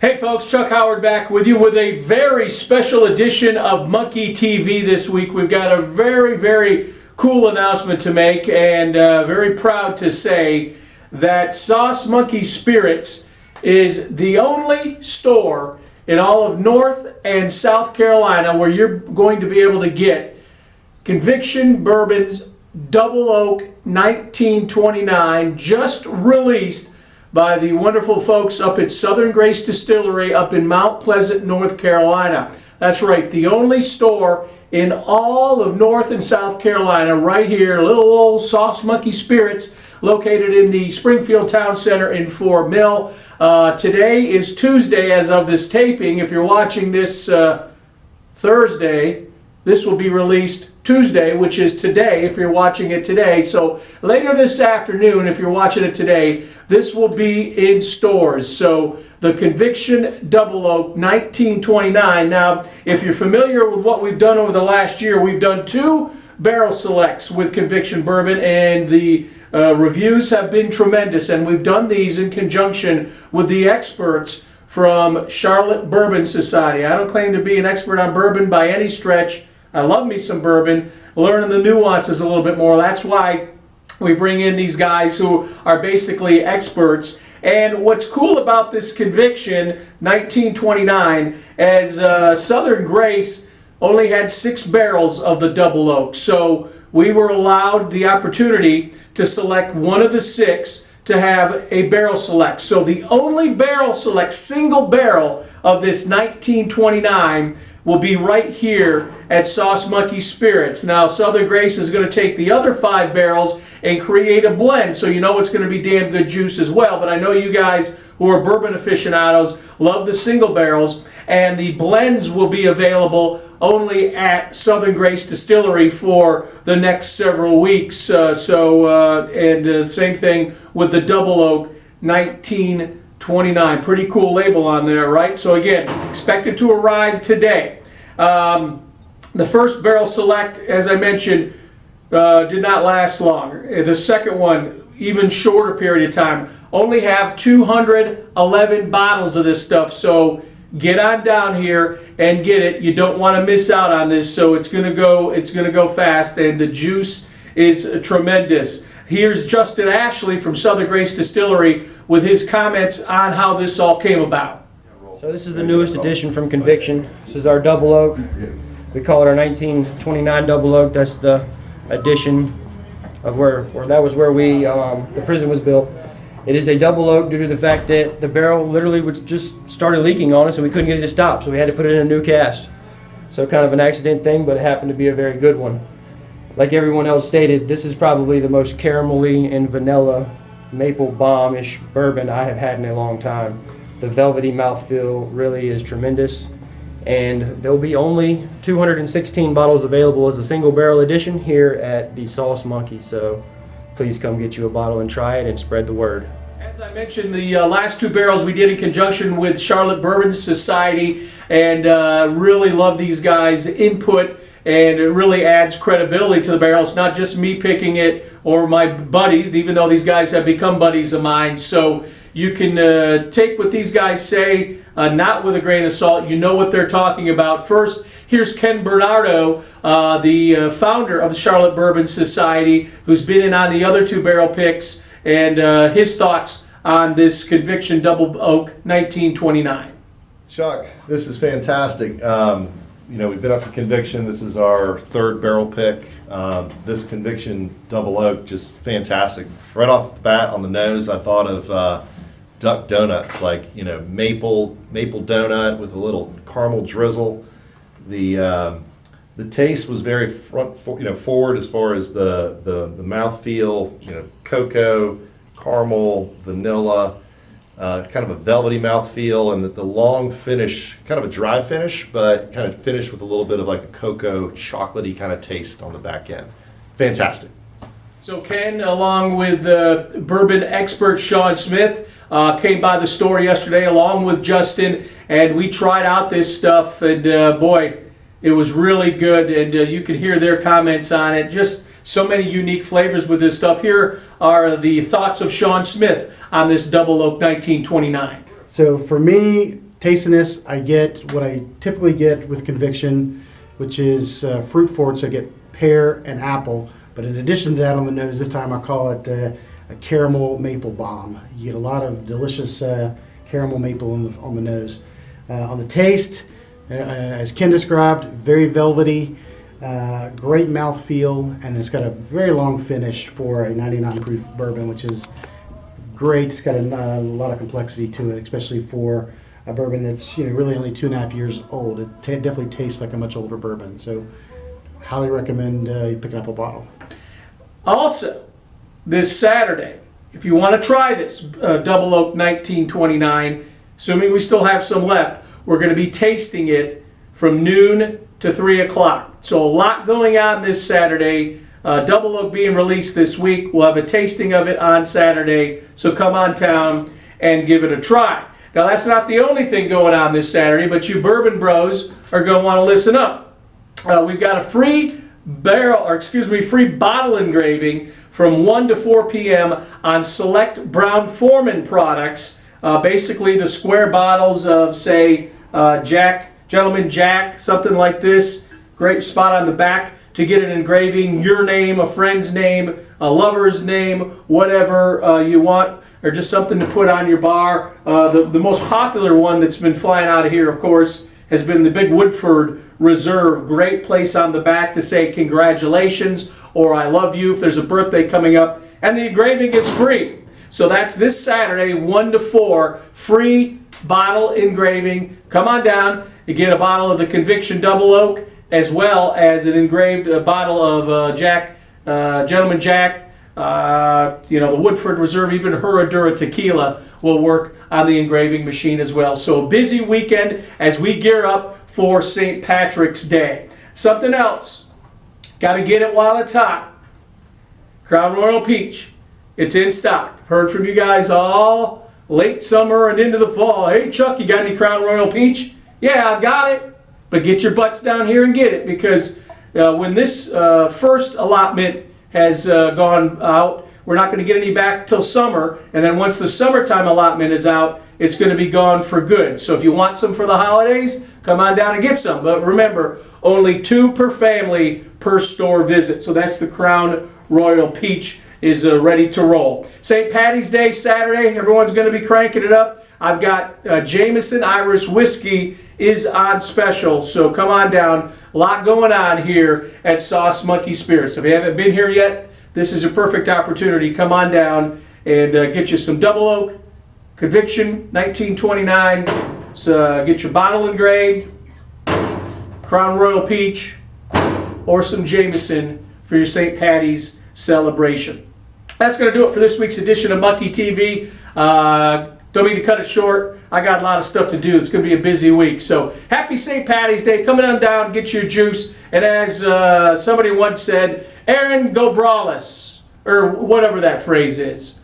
Hey folks, Chuck Howard back with you with a very special edition of Monkey TV this week. We've got a very cool announcement to make, and very proud to say that Sauce Monkey Spirits is the only store in all of North and South Carolina where you're going to be able to get Conviction Bourbon's Double Oak 1929, just released by the wonderful folks up at Southern Grace Distillery up in Mount Pleasant, North Carolina. That's right, the only store in all of North and South Carolina, right here, little old Sauce Monkey Spirits, located in the Springfield Town Center in Fort Mill. Today is Tuesday as of this taping. If you're watching this Thursday, this will be released Tuesday, which is today if you're watching it today. So later this afternoon, if you're watching it today, this will be in stores. So the Conviction Double Oak 1929. Now, if you're familiar with what we've done over the last year, we've done 2 barrel selects with Conviction Bourbon, and the reviews have been tremendous. And we've done these in conjunction with the experts from Charlotte Bourbon Society. I don't claim to be an expert on bourbon by any stretch. I love me some bourbon, learning the nuances a little bit more. That's why we bring in these guys who are basically experts. And what's cool about this Conviction 1929, as Southern Grace only had 6 barrels of the Double Oak. So we were allowed the opportunity to select one of the 6 to have a barrel select. So the only barrel select, single barrel of this 1929 will be right here at Sauce Monkey Spirits. Now, Southern Grace is going to take the other 5 barrels and create a blend, so you know it's going to be damn good juice as well. But I know you guys who are bourbon aficionados love the single barrels, and the blends will be available only at Southern Grace Distillery for the next several weeks. Same thing with the Double Oak 1929. Pretty cool label on there, right? So again, expected to arrive today. The first barrel select, as I mentioned, did not last long. The second one, even shorter period of time. Only have 211 bottles of this stuff, so get on down here and get it. You don't want to miss out on this, so it's gonna go fast, and the juice is tremendous. Here's Justin Ashley from Southern Grace Distillery with his comments on how this all came about. So this is the newest addition from Conviction. This is our Double Oak. We call it our 1929 Double Oak. That's the addition of where that was where we the prison was built. It is a Double Oak due to the fact that the barrel literally just started leaking on us and we couldn't get it to stop, so we had to put it in a new cast. So kind of an accident thing, but it happened to be a very good one. Like everyone else stated, this is probably the most caramelly and vanilla maple bomb-ish bourbon I have had in a long time. The velvety mouthfeel really is tremendous, and there'll be only 216 bottles available as a single barrel edition here at the Sauce Monkey, so please come get you a bottle and try it and spread the word. As I mentioned, the last 2 barrels we did in conjunction with Charlotte Bourbon Society, and really love these guys' input, and it really adds credibility to the barrels, not just me picking it or my buddies, even though these guys have become buddies of mine. So you can take what these guys say, not with a grain of salt. You know what they're talking about. First, here's Ken Bernardo, the founder of the Charlotte Bourbon Society, who's been in on the other 2 barrel picks, and his thoughts on this Conviction Double Oak 1929. Chuck, this is fantastic. We've been up to Conviction. This is our 3rd barrel pick. This Conviction Double Oak, just fantastic. Right off the bat on the nose, I thought of duck donuts, like maple donut with a little caramel drizzle. The taste was very forward as far as the mouthfeel. Cocoa, caramel, vanilla. Kind of a velvety mouthfeel, and the long finish, kind of a dry finish, but kind of finished with a little bit of like a cocoa, chocolatey kind of taste on the back end. Fantastic. So Ken, along with bourbon expert Sean Smith, came by the store yesterday along with Justin, and we tried out this stuff, and boy, it was really good, and you can hear their comments on it. Just so many unique flavors with this stuff. Here are the thoughts of Sean Smith on this Double Oak 1929. So for me, tasting this, I get what I typically get with Conviction, which is fruit forward. So I get pear and apple. But in addition to that, on the nose, this time I call it a caramel maple bomb. You get a lot of delicious caramel maple on the nose. On the taste, as Ken described, very velvety, great mouthfeel, and it's got a very long finish for a 99 proof bourbon, which is great. It's got a lot of complexity to it, especially for a bourbon that's really only 2.5 years old. It definitely tastes like a much older bourbon. So, highly recommend you picking up a bottle. Also, this Saturday, if you want to try this Double Oak 1929, assuming we still have some left, we're going to be tasting it from noon to 3 o'clock. So a lot going on this Saturday. Double Oak being released this week. We'll have a tasting of it on Saturday. So come on down and give it a try. Now that's not the only thing going on this Saturday, but you bourbon bros are going to want to listen up. We've got a free bottle engraving from 1 to 4 p.m. on select Brown-Forman products. Basically the square bottles of, say, Gentleman Jack, something like this. Great spot on the back to get an engraving, your name, a friend's name, a lover's name, whatever you want, or just something to put on your bar. The most popular one that's been flying out of here, of course, has been the big Woodford Reserve. Great place on the back to say congratulations or I love you if there's a birthday coming up. And the engraving is free. So that's this Saturday, 1 to 4, free bottle engraving. Come on down. You get a bottle of the Conviction Double Oak, as well as an engraved bottle of Gentleman Jack, the Woodford Reserve, even Herradura tequila will work on the engraving machine as well. So a busy weekend as we gear up for St. Patrick's Day. Something else, got to get it while it's hot. Crown Royal Peach, it's in stock. Heard from you guys all late summer and into the fall. Hey Chuck, you got any Crown Royal Peach? Yeah, I've got it. But get your butts down here and get it, because when this first allotment has gone out, we're not going to get any back till summer. And then once the summertime allotment is out, it's going to be gone for good. So if you want some for the holidays, come on down and get some. But remember, only 2 per family per store visit. So that's the Crown Royal Peach is ready to roll. St. Patty's Day, Saturday, everyone's going to be cranking it up. I've got Jameson Irish Whiskey is on special, so come on down. A lot going on here at Sauce Monkey Spirits. If you haven't been here yet, this is a perfect opportunity. Come on down and get you some Double Oak, Conviction 1929. So get your bottle engraved, Crown Royal Peach, or some Jameson for your St. Patty's celebration. That's going to do it for this week's edition of Monkey TV. Don't mean to cut it short. I got a lot of stuff to do. It's going to be a busy week. So happy St. Patty's Day. Come on down, get your juice. And as somebody once said, Aaron, go braless. Or whatever that phrase is.